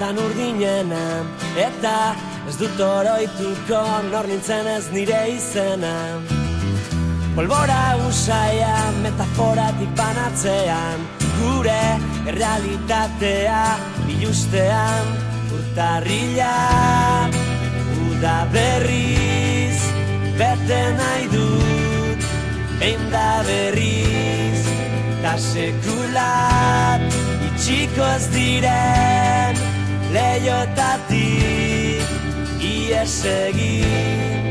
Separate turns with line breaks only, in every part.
bertan urdinena, eta ez dut oroituko nor nintzen ez nire izena. Polbora usaia metaforatik banatzean, gure errealitatea bilustean. Urtarrila, uda berriz, bete nahi dut, behin da berriz, ta sekulat itxiko ez diren leioetatik ies egin.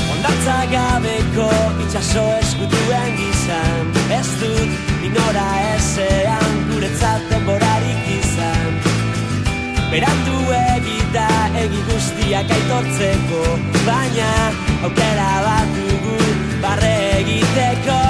Hondartza gabeko itxaso eskutuen gizan, ez dut minora ezean guretzat denborarik izan. Berandu egita egi guztiak aitortzeko, baina aukera bat dugu barre egiteko.